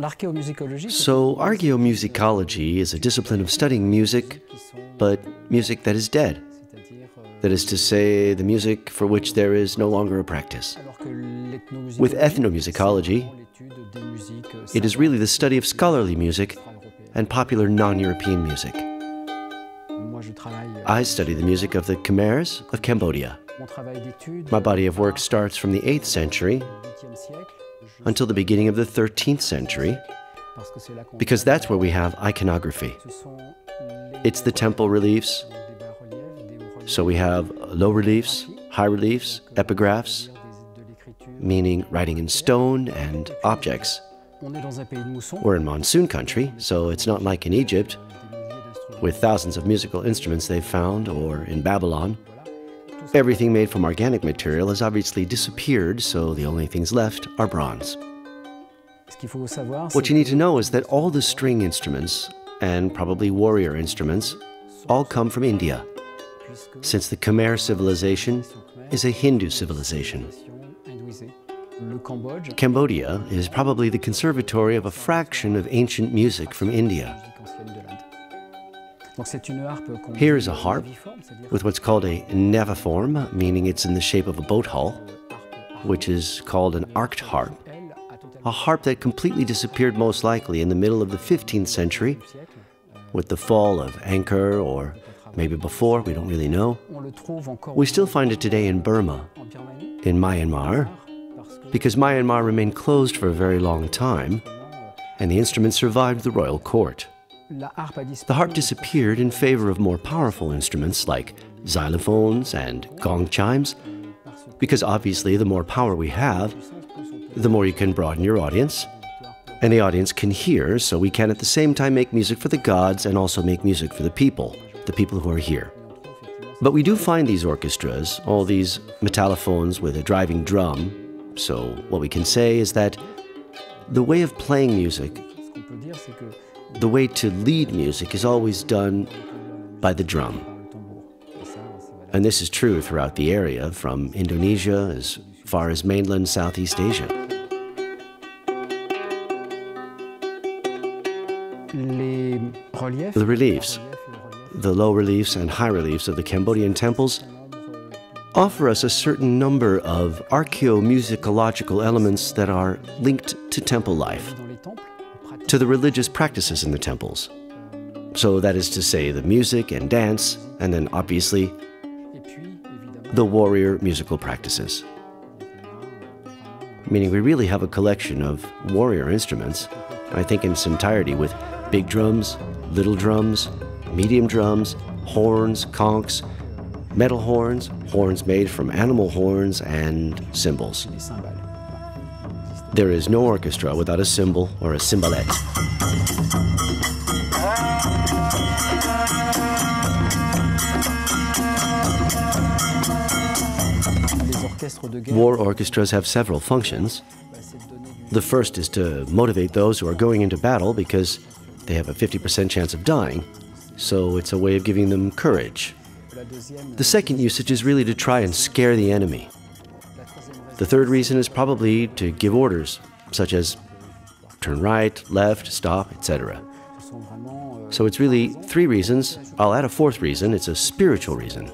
So archaeomusicology is a discipline of studying music, but music that is dead. That is to say, the music for which there is no longer a practice. With ethnomusicology, it is really the study of scholarly music and popular non-European music. I study the music of the Khmers of Cambodia. My body of work starts from the 8th century until the beginning of the 13th century, because that's where we have iconography. It's the temple reliefs. So we have low reliefs, high reliefs, epigraphs, meaning writing in stone, and objects. We're in monsoon country, so it's not like in Egypt, with thousands of musical instruments they've found, or in Babylon. Everything made from organic material has obviously disappeared, so the only things left are bronze. What you need to know is that all the string instruments, and probably warrior instruments, all come from India, since the Khmer civilization is a Hindu civilization. Cambodia is probably the conservatory of a fraction of ancient music from India. Here is a harp with what's called a naviform, meaning it's in the shape of a boat hull, which is called an arched harp. A harp that completely disappeared most likely in the middle of the 15th century with the fall of Angkor, or maybe before, we don't really know. We still find it today in Burma, in Myanmar, because Myanmar remained closed for a very long time, and the instrument survived the royal court. The harp disappeared in favor of more powerful instruments like xylophones and gong chimes, because obviously the more power we have, the more you can broaden your audience, and the audience can hear, so we can at the same time make music for the gods and also make music for the people who are here. But we do find these orchestras, all these metallophones with a driving drum, so what we can say is that the way of playing music, the way to lead music is always done by the drum. And this is true throughout the area, from Indonesia as far as mainland Southeast Asia. The reliefs, the low reliefs and high reliefs of the Cambodian temples, offer us a certain number of archaeomusicological elements that are linked to temple life, to the religious practices in the temples. So that is to say, the music and dance, and then obviously the warrior musical practices. Meaning we really have a collection of warrior instruments, I think in its entirety, with big drums, little drums, medium drums, horns, conchs, metal horns, horns made from animal horns, and cymbals. There is no orchestra without a cymbal or a cymbalette. War orchestras have several functions. The first is to motivate those who are going into battle because they have a 50% chance of dying, so it's a way of giving them courage. The second usage is really to try and scare the enemy. The third reason is probably to give orders, such as turn right, left, stop, etc. So it's really 3 reasons. I'll add a 4th reason. It's a spiritual reason.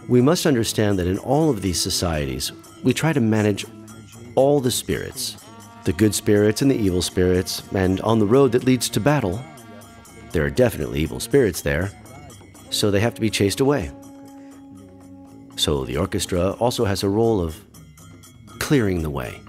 We must understand that in all of these societies, we try to manage all the spirits, the good spirits and the evil spirits, and on the road that leads to battle, there are definitely evil spirits there, so they have to be chased away. So the orchestra also has a role of clearing the way.